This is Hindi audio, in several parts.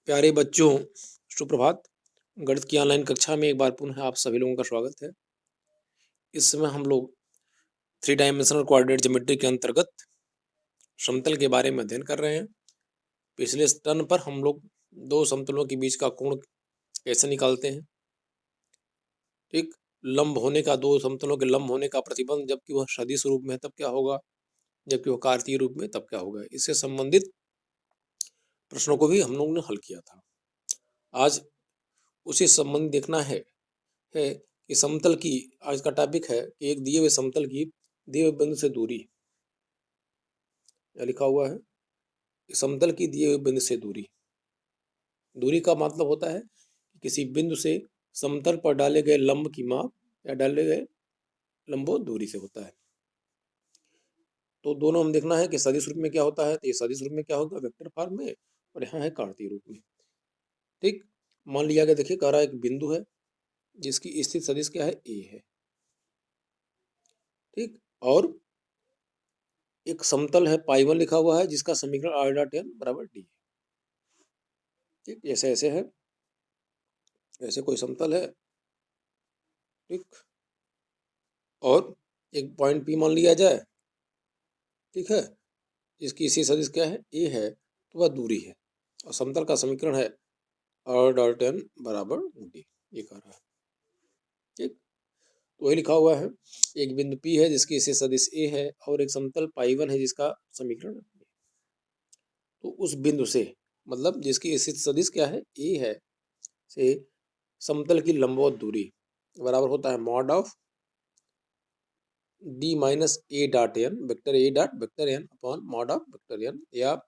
प्यारे बच्चों, सुप्रभात। गणित की ऑनलाइन कक्षा में एक बार पुनः आप सभी लोगों का स्वागत है। इस समय हम लोग 3 डायमेंशनल कोऑर्डिनेट ज्योमेट्री के अंतर्गत समतल के बारे में अध्ययन कर रहे हैं। पिछले टर्न पर हम लोग 2 समतलों के बीच का कोण कैसे निकालते हैं, ठीक। लंब होने का, 2 समतलों के लंब होने का प्रतिबंध जबकि वह सदिश रूप में है तब क्या होगा, जबकि वह कार्तीय रूप में तब क्या होगा। इससे संबंधित प्रश्नों को भी हम लोग ने हल किया था। आज उसी संबंध देखना है कि समतल की, आज का टॉपिक है कि एक दिए हुए समतल की दिए हुए बिंदु से दूरी, लिखा हुआ है समतल की दिए हुए बिंदु से दूरी। दूरी का मतलब होता है कि किसी बिंदु से समतल पर डाले गए लंब की माप या डाले गए लंबों दूरी से होता है। तो दोनों हम देखना है कि सदिश रूप में क्या होता है। तो ये सदिश रूप में क्या होगा, वेक्टर फॉर्म में, और यहाँ है कार्तीय रूप में, ठीक। मान लिया गया, देखिए कह रहा है एक बिंदु है जिसकी स्थित सदिश क्या है, ए है, ठीक। और एक समतल है पाई 1 लिखा हुआ है जिसका समीकरण r डॉट n बराबर d है, ठीक। ऐसे ऐसे है, ऐसे कोई समतल है, ठीक। और एक पॉइंट P मान लिया जाए, ठीक है। इसकी इसी सदिश क्या है, a है, तो वह दूरी है। और समतल का समीकरण है r डॉट n बराबर d, ये कह रहा है, ठीक। तो वही लिखा हुआ है, एक बिंदु P है जिसकी इसी सदिश a है और एक समतल पाई 1 है जिसका समीकरण, तो उस बिंदु से, मतलब जिसकी स्थित सदिश क्या है, a है, से समतल की लंबवत दूरी बराबर होता है mod of d minus a dot n, vector a dot vector n upon mod of vector n, या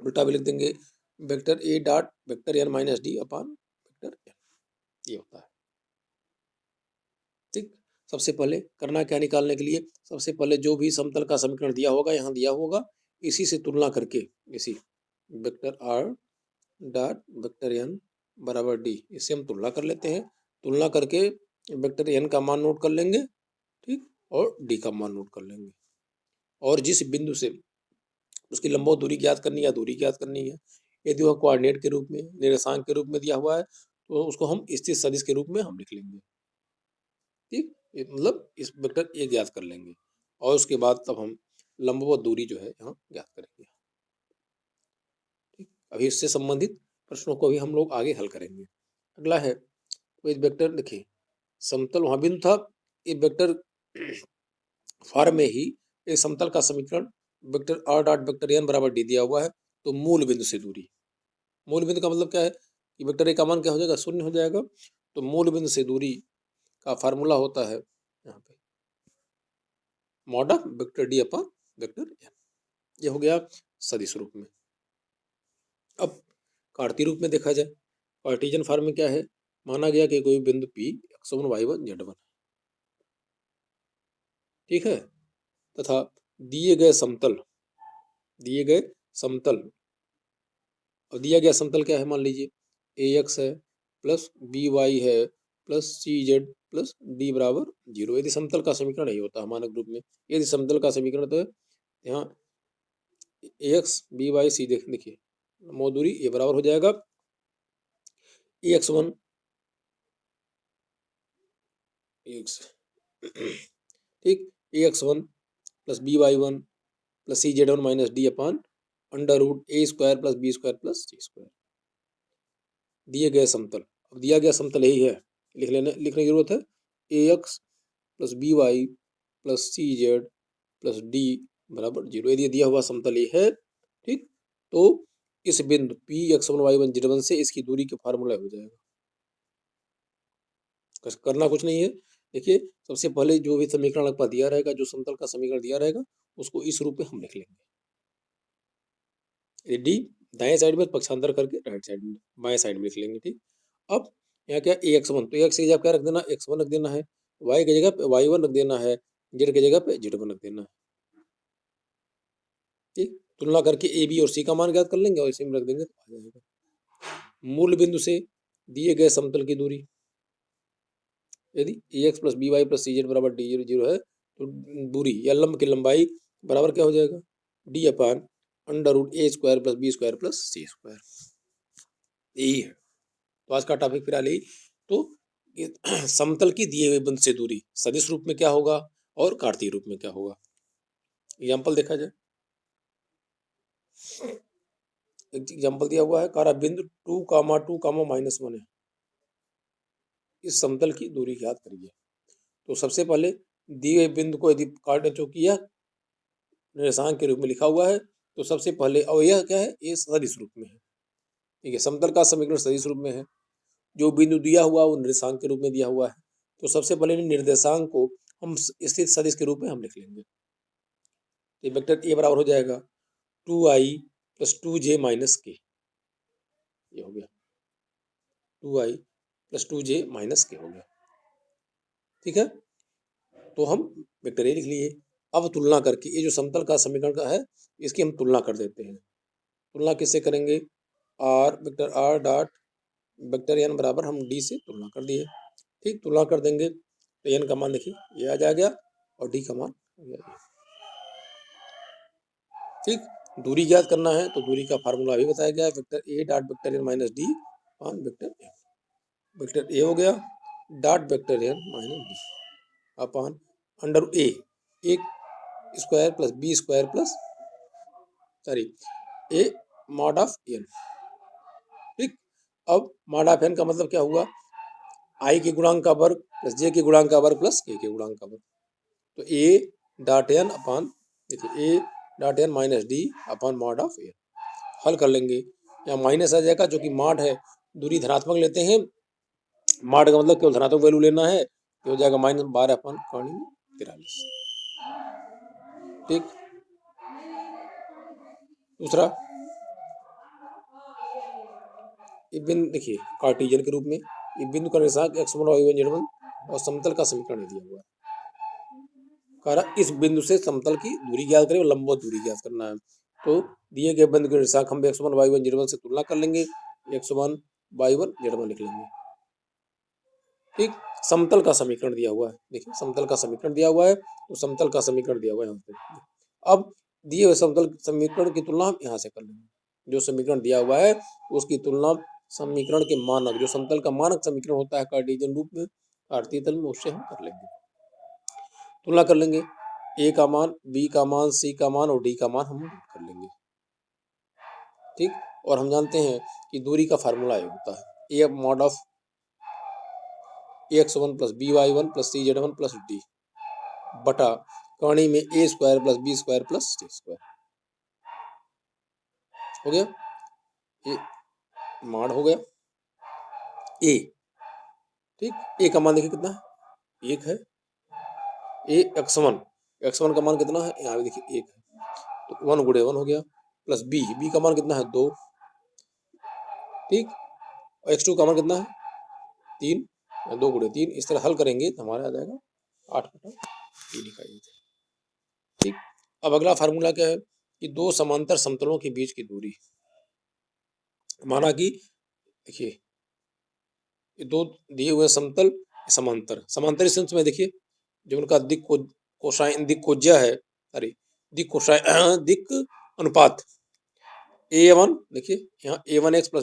उल्टा भी लिख देंगे, vector a dot vector n minus d upon vector n, ये होता है, ठीक। सबसे पहले करना क्या निकालने के लिए, सबसे पहले जो भी समतल का समीकरण दिया होगा, यहाँ दिया होगा, इसी से तुलना करके, इसी vector r dot vector n बराबर d, इससे हम तुलना कर लेते हैं। तुलना करके वेक्टर n का मान नोट कर लेंगे, ठीक, और d का मान नोट कर लेंगे। और जिस बिंदु से उसकी लंबवत दूरी ज्ञात करनी है या दूरी ज्ञात करनी है, यदि वह कोऑर्डिनेट के रूप में, निर्देशांक के रूप में दिया हुआ है, तो उसको हम स्थित सदिश के रूप में हम लिख लेंगे, ठीक। मतलब इस वेक्टर ए ज्ञात कर लेंगे और उसके बाद तब हम लंबवत दूरी जो है यहाँ ज्ञात करेंगे, ठीक। अभी इससे संबंधित प्रश्नों को भी हम लोग आगे हल करेंगे। अगला है, तो एक वेक्टर देखिए, समतल वहां बिंदु था, एक वेक्टर फॉर्म में ही एक समतल का समीकरण vector r dot vector n बराबर d दिया हुआ है। तो मूल बिंदु से दूरी, मूल बिंदु का मतलब क्या है कि वेक्टर ए का मान क्या हो जाएगा, 0 हो जाएगा। तो मूल बिंदु से दूरी का फार्मूला होता है यहाँ पे mod of vector D upon vector n, ये हो गया सदिश रूप में। अब कार्तीय रूप में देखा जाए, कार्टेशियन फॉर्म में क्या है, माना गया कि कोई बिंदु P x1 y1 z1, ठीक है, तथा दिए गए समतल, दिए गए समतल, और दिया गया समतल क्या है, मान लीजिए ax है प्लस by है प्लस cz प्लस d बराबर 0। यदि समतल का समीकरण नहीं होता मानक रूप में, यदि समतल का समीकरण, तो यहाँ ax by c देखिए मौदूरी, ये बराबर हो जाएगा ax1 ax ठीक, ax1 plus by1 plus cz1 minus d upon under root a square plus b square plus c square, दिए गए समतल। अब दिया गया समतल यही है, लिखने की जरूरत है, ax plus by plus cz plus d बराबर 0। यदि दिया हुआ समतल ये है, ठीक, तो इस बिंदु P x1 y1 z1 से इसकी दूरी के फार्मूला हो जाएगा। करना कुछ नहीं है, देखिए सबसे पहले जो भी समीकरण आपका दिया रहेगा, जो समतल का समीकरण दिया रहेगा, उसको इस रूप में हम लिख लेंगे, डी दाएं साइड में पक्षांतर करके राइट साइड में, बाएं साइड में लिख लेंगे, ठीक। अब यहाँ क्या ए एक्स वन, तो एक्स की जगह क्या रख देना, x1 रख देना है, y की जगह पे y1 रख देना है, z की जगह पे z1 रख देना है, ठीक। तुलना करके ए बी और सी का मान ज्ञात कर लेंगे और इसी में रख देंगे तो आ जाएगा मूल बिंदु से दिए गए समतल की दूरी। यदि A X plus B Y plus C Z बराबर डी 0 है, तो दूरी या लंब की लंबाई बराबर क्या हो जाएगा, D upon under root A square plus B square plus C square. यही है। तो आज का टॉपिक फिलहाल यही। तो समतल की दिए हुए बिंदु से दूरी सदिश रूप में क्या होगा और कार्तीय रूप में क्या होगा। एग्जाम्पल देखा जाए। एक एग्जाम्पल दिया हुआ है, कारा बिंदु 2, 2, -1 है। इस समतल की दूरी ज्ञात करिए। तो सबसे पहले दिए हुए बिंदु को यदि काटने चूंकि यह निर्देशांक के रूप में लिखा हुआ है तो सबसे पहले, और यह क्या है, ये सदिश रूप में है। ठीक है, समतल का समीकरण सदिश रूप में है। जो बिंदु दिया हुआ वो निर्देशांक के रूप में दिया हुआ है। तो सबसे पहले निर्देशांक को हम स्थित सदिश के रूप में हम लिख लेंगे। तो वेक्टर ए बराबर हो जाएगा 2i + 2j - k। ये हो गया 2i + 2j - k हो गया। ठीक है, तो हम वेक्टर ए लिख लिए। अब तुलना करके ये जो समतल का समीकरण का है इसकी हम तुलना कर देते हैं। तुलना किससे करेंगे, R vector R dot vector N बराबर हम डी से तुलना कर दिए। ठीक, तुलना कर देंगे तो एन का मान देखिए ये आ जाएगा और डी का मान हो गया ये। ठीक, दूरी ज्ञात करना है तो दूरी का फार्मूला भी बताया गया है, vector A dot vector N - D on vector N. Vector A हो गया dot vector N - D upon under A, एक square plus B square plus A mod of N. ठीक, अब मॉड ऑफ एन का मतलब क्या हुआ, आई के गुणांक का वर्ग प्लस जे के गुणांक का वर्ग प्लस के गुणांक का वर्ग। तो ए डॉट एन अपॉन, देखिए A dot N - D upon mod of N. हल कर लेंगे, यहाँ माइनस आ जाएगा जो कि मॉड है, दूरी धनात्मक लेते हैं, मॉड का मतलब केवल धनात्मक वैल्यू लेना है, तो हो जाएगा -12 अपॉन 43। ठीक, दूसरा ये बिंदु देखिए कार्टेशियन के रूप में, ये बिंदु का निर्देशांक x1 y1 z1 और समतल का समीकरण दिया हुआ है। कह रहा इस बिंदु से समतल की दूरी ज्ञात करें और लंबवत दूरी ज्ञात करना है। तो दिए गए बिंदु के निर्देशांक हम x1 y1 z1 से तुलना कर लेंगे, x1 y1 z1 लिख लेंगे। ठीक, समतल का समीकरण दिया हुआ है, देखिए समतल का समीकरण दिया हुआ है, तो समतल का समीकरण दिया हुआ है यहाँ पे। अब दिए हुए समतल समीकरण की तुलना हम यहाँ से कर लेंगे, जो समीकरण दिया हुआ है उसकी तुलना समीकरण के मानक, जो समतल का मानक समीकरण होता है कार्टेशियन रूप में, कार्तीय तल में, उससे हम कर लेंगे। तुलना कर लेंगे, ए का मान, बी का मान, सी का मान और डी का मान हम कर लेंगे। ठीक, और हम जानते हैं कि दूरी का फार्मूला ये होता है ए mod of x1 + by1 + cz1 + d बटा कौणी में a square + b square + c square. हो गया, ये मॉड हो गया ए। ठीक, ए का मान देखिए कितना है, 1 है। ए x1 का मान कितना है, यहाँ भी देखिए 1 है, तो 1 × 1 हो गया, प्लस बी का मान कितना है 2। ठीक, और x2 का मान कितना है 3, 2 × 3, इस तरह हल करेंगे तो हमारा आ जाएगा 8/3 लिखाइए। ठीक, अब अगला फार्मूला क्या है कि दो समांतर समतलों के बीच की दूरी, माना कि देखिए ये दो दिए हुए समतल समांतर, समांतर इस सेंस में देखिए जो उनका दिक कोसाइन दिक कोज्या है, अरे दिक कोसाइन दिक अनुपात a1, देखिए यहाँ a1x +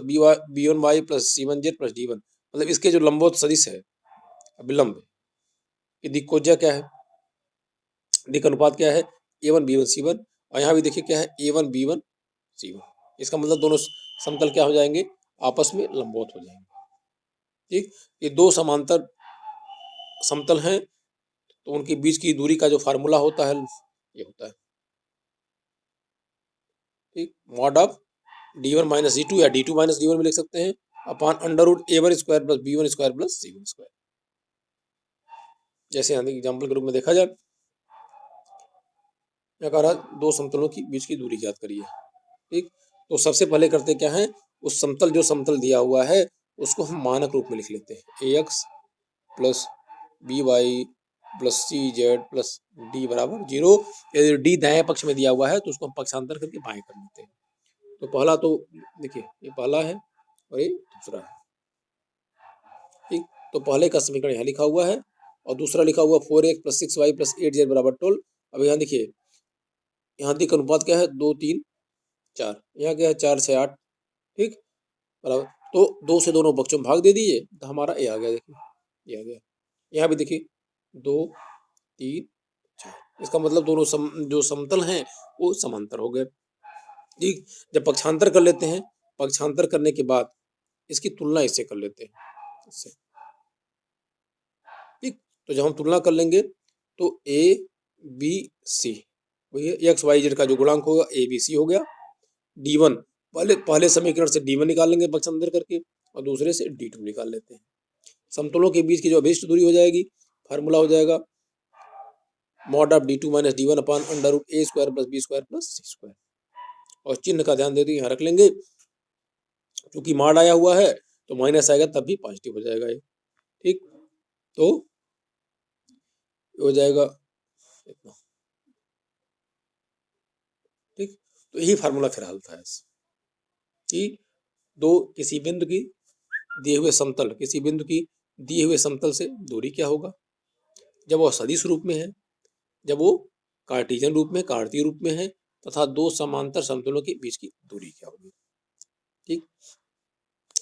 b1y + c1z + d1, मतलब इसके जो लंबवत सदिश है विलंब, ये दिक कोज्या क्या है, दिक अनुपात क्या है a1 b1 c1, और यहाँ भी देखिए क्या है a1 b1 c1। इसका मतलब दोनों समतल क्या हो जाएंगे, आपस में लंबवत हो जाएंगे। ठीक, ये दो समांतर समतल हैं तो उनके बीच की दूरी का जो फार्मूला होता है ये होता है, ठीक, मॉड ऑफ d1 - d2 या d2 - d1 में लिख सकते हैं, अपॉन √a1² + b1² + c1²। जैसे यहाँ एग्जाम्पल के रूप में देखा जाए, क्या कह रहा है दो समतलों की बीच की दूरी ज्ञात करिए। ठीक, तो सबसे पहले करते क्या है, उस समतल जो समतल दिया हुआ है उसको हम मानक रूप में लिख लेते हैं, ax + by + cz + d बराबर 0। यदि d दाएं पक्ष में दिया हुआ है तो उसको हम पक्षांतर करके बाएं कर लेते हैं। तो पहला तो देखिए ये पहला है और ये दूसरा है। ठीक, तो पहले का समीकरण यहाँ लिखा हुआ है और दूसरा लिखा हुआ 4x + 6y + 8z = 12। अब यहाँ देखिए यहाँ दिक् अनुपात क्या है 2 3 4, यहाँ क्या है 4 6 8। ठीक, बराबर तो 2 से दोनों पक्षों में भाग दे दीजिए तो हमारा ए आ गया। देखिए ये आ गया। यहाँ भी देखिए 2 3 4, इसका मतलब दोनों जो समतल हैं वो समांतर हो गए। ठीक, जब पक्षांतर कर लेते हैं, पक्षांतर करने के बाद इसकी तुलना इससे कर लेते हैं, इससे। ठीक, तो जब हम तुलना कर लेंगे तो ए बी सी, वही एक्स वाई जेड का जो गुणांक होगा ए बी सी हो गया। D1 पहले समीकरण से D1 निकाल लेंगे पक्षांतर करके और दूसरे से D2 निकाल लेते हैं। समतलों के बीच की जो अभिष्ट दूरी हो जाएगी, फार्मूला हो जाएगा mod of D2 minus D1 upon under root A square plus B square plus C square. और चिन्ह का ध्यान दे दीजिए, यहाँ रख लेंगे, क्योंकि मॉड आया हुआ है तो माइनस आएगा तब भी पॉजिटिव हो जाएगा ये। ठीक, तो हो जाएगा इतना। ठीक, तो यही फार्मूला फिर हल था कि किसी बिंदु की दिए हुए समतल, किसी बिंदु की दिए हुए समतल से दूरी क्या होगा जब वो सदिश रूप में है, जब वो कार्टेशियन रूप में, कार्तीय रूप में है, तथा दो समांतर समतलों के बीच की दूरी क्या होगी। ठीक,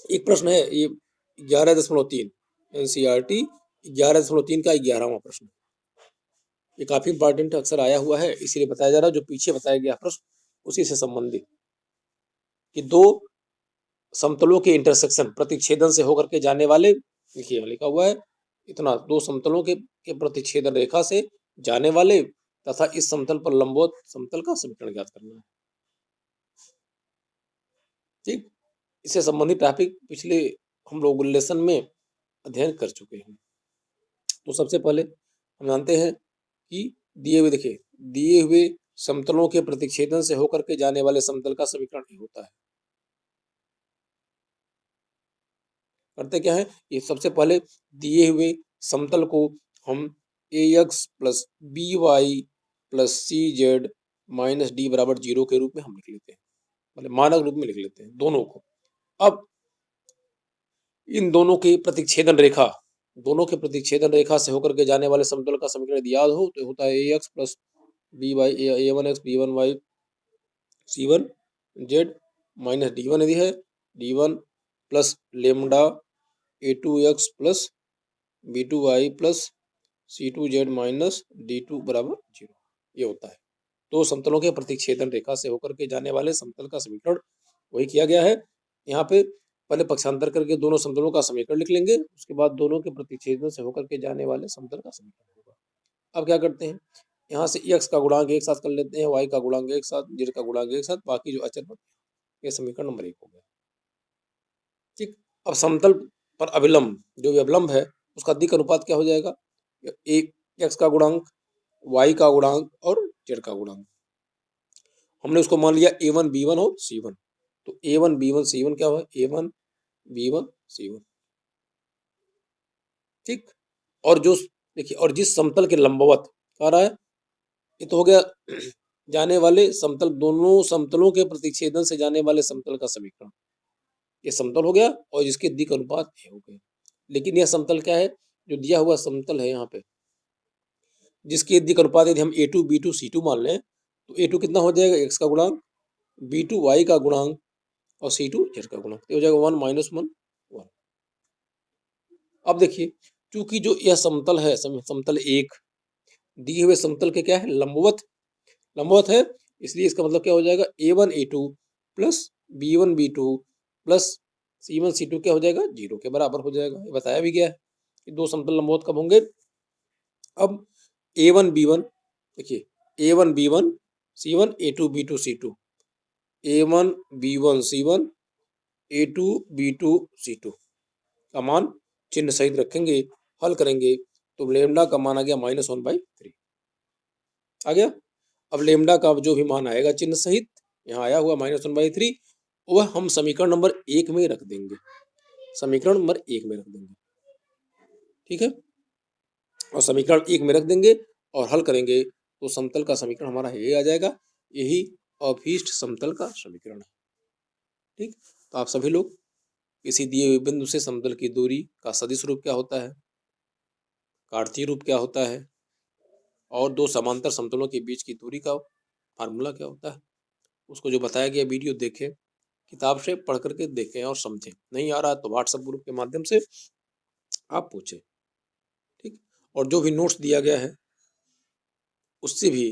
एक प्रश्न है ये 11.3 NCERT 11.3 का 11वां प्रश्न। ये काफी इंपॉर्टेंट अक्सर आया हुआ है, इसीलिए बताया जा रहा है। जो पीछे बताया गया प्रश्न उसी से संबंधित कि दो समतलों के इंटरसेक्शन, प्रतिच्छेदन से होकर के जाने वाले, देखिए लिखा हुआ है इतना, दो समतलों के प्रतिच्छेदन रेखा से जाने वाले तथा इस समतल पर लंबवत समतल का समीकरण ज्ञात करना है। ठीक, इससे संबंधित टॉपिक पिछले हम लोग लेसन में अध्ययन कर चुके हैं। तो सबसे पहले हम जानते हैं कि दिए हुए, देखिए दिए हुए समतलों के प्रतिच्छेदन से होकर के जाने वाले समतल का समीकरण ये होता है। करते क्या है, ये सबसे पहले दिए हुए समतल को हम ax plus B Y plus C Z minus D बराबर 0 के रूप में हम लिख लेते हैं, मतलब मानक रूप में लिख लेते हैं दोनों को। अब इन दोनों की प्रतिच्छेदन रेखा, दोनों के प्रतिच्छेदन रेखा से होकर के जाने वाले समतल का समीकरण यदि याद हो तो होता है ax plus B Y a1x b1y c1 z minus d1 यदि है d1 plus lambda a2x plus b2y प्लस c2z माइनस d2 बराबर 0, ये होता है। दो समतलों के प्रतिच्छेदन रेखा से होकर के जाने वाले समतल का समीकरण वही किया गया है। यहाँ पे पहले पक्षांतर करके दोनों समतलों का समीकरण लिख लेंगे, उसके बाद दोनों के प्रतिच्छेदन से होकर के जाने वाले समतल का समीकरण होगा। अब क्या करते हैं, यहाँ से x का गुणांक एक साथ कर लेते हैं, y का गुणांक एक साथ, z का गुणांक एक साथ, बाकी जो अचर बचे, ये समीकरण नंबर 1 हो गया। ठीक, अब समतल पर अभिलंब, जो भी अभिलंब है उसका दिक् अनुपात क्या हो जाएगा, एक x का गुणांक, y का गुणांक और z का गुणांक। हमने उसको मान लिया a1 b1 और c1, तो a1 b1 c1 क्या हुआ, a1 b1 c1। ठीक, और जो देखिए, और जिस समतल के लंबवत कह रहा है, ये तो हो गया जाने वाले समतल, दोनों समतलों के प्रतिच्छेदन से जाने वाले समतल का समीकरण, ये समतल हो गया और जिसके दिक् अनुपात ए हो गए। लेकिन यह समतल क्या है, जो दिया हुआ समतल है यहाँ पे, जिसके दिक् अनुपात यदि हम a2 b2 c2 मान लें तो a2 कितना हो जाएगा, x का गुणांक, b2 y का गुणांक और c2 z का गुणांक, तो हो जाएगा 1 - 1 1। अब देखिए, चूंकि जो यह समतल है, समतल एक दिए हुए समतल के क्या है, लंबवत है, इसलिए इसका मतलब क्या हो जाएगा, a1 a2 plus b1 b2 plus c1 c2 क्या हो जाएगा, 0 के बराबर हो जाएगा। ये बताया भी गया है कि दो समतल लंबवत कब होंगे। अब a1 b1, देखिए a1 b1 c1 a2 b2 c2, a1 b1 c1 a2 b2 c2 का मान चिन्ह सहित रखेंगे, हल करेंगे तो लेमडा का मान आ गया -1/3 आ गया। अब लेमडा का जो भी मान आएगा चिन्ह सहित, यहाँ आया हुआ -1/3, वह हम समीकरण नंबर 1 में रख देंगे, समीकरण नंबर 1 में रख देंगे। ठीक है, और समीकरण 1 में रख देंगे और हल करेंगे तो समतल का समीकरण हमारा ये आ जाएगा, यही अभीष्ट समतल का समीकरण है। ठीक, तो आप सभी लोग किसी दिए हुए बिंदु से समतल की दूरी का सदिश रूप क्या होता है, कार्तीय रूप क्या होता है, और दो समांतर समतलों के बीच की दूरी का फार्मूला क्या होता है, उसको जो बताया गया वीडियो देखें, किताब से पढ़ करके देखें और समझें। नहीं आ रहा तो व्हाट्सएप ग्रुप के माध्यम से आप पूछें, ठीक। और जो भी नोट्स दिया गया है उससे भी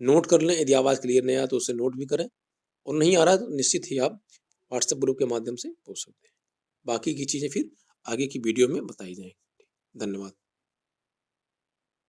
नोट कर लें। यदि आवाज़ क्लियर नहीं आया तो उससे नोट भी करें, और नहीं आ रहा है तो निश्चित ही आप व्हाट्सएप ग्रुप के माध्यम से पूछ सकते हैं। बाकी की चीज़ें फिर आगे की वीडियो में बताई जाएंगी। धन्यवाद।